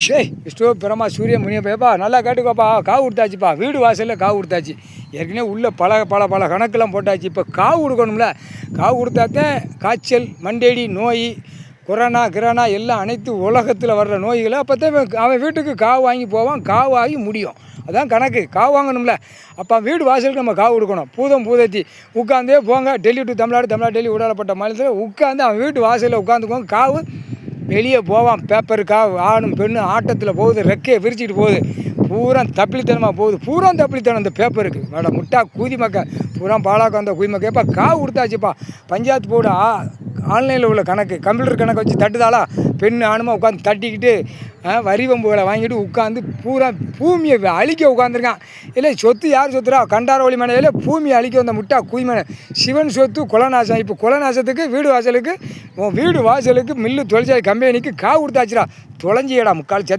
விஷ்ணு பிரமா சூரிய முனியப்பா நல்லா கேட்டுக்கோப்பா. காவு கொடுத்தாச்சுப்பா. வீடு வாசலில் காவு கொடுத்தாச்சு. ஏற்கனவே உள்ளே பல கணக்கெல்லாம் போட்டாச்சு. இப்போ காவு கொடுக்கணும்ல. காவு கொடுத்தாத்தான் காய்ச்சல், மண்டேடி நோய், கொரோனா எல்லாம் அனைத்து உலகத்தில் வர்ற நோய்களை அப்போத்தான் அவன் வீட்டுக்கு காவு வாங்கி போவான். காவு ஆகி முடியும். அதான் கணக்கு. காவு வாங்கணும்ல. அப்போ வீடு வாசலுக்கு நம்ம காவு கொடுக்கணும். பூதத்தி உட்காந்தே போங்க. டெல்லி டு தமிழ்நாடு டெல்லி விடாலப்பட்ட மாநிலத்தில் உட்காந்து அவன் வீட்டு வாசலில் உட்காந்துக்குவோம். காவு வெளியே போவான். பேப்பரு காவு ஆணும் பெண்ணும் ஆட்டத்தில் போகுது. ரெக்கையை விரிச்சிட்டு போகுது. பூரா தப்பிலித்தனமாக போகுது. பூரா தப்பிலித்தனம் இந்த பேப்பருக்கு. வேட முட்டா கூதி மக்கள் பூரா பாலாக்கு வந்த கூதி மக்கள். எப்போ காவு கொடுத்தாச்சுப்பா. பஞ்சாயத்து போர்டு ஆன்லைனில் உள்ள கணக்கு கம்ப்யூட்டர் கணக்கு வச்சு தட்டுதாளா. பெண் ஆணுமா உட்காந்து தட்டிக்கிட்டு வரிவம்புகளை வாங்கிட்டு உட்காந்து பூரா பூமியை அழிக்க உட்காந்துருக்கான். இல்லை சொத்து யார் சொத்துறா? கண்டார ஒளி மனையில் பூமியை அழிக்க வந்த முட்டா குய்மனை. சிவன் சொத்து குலநாசம். இப்போ குலநாசத்துக்கு வீடு வாசலுக்கு மில்லு தொழிற்சாலை கம்பெனிக்கு காவு கொடுத்தாச்சுடா. தொலைஞ்சியடா முக்கால்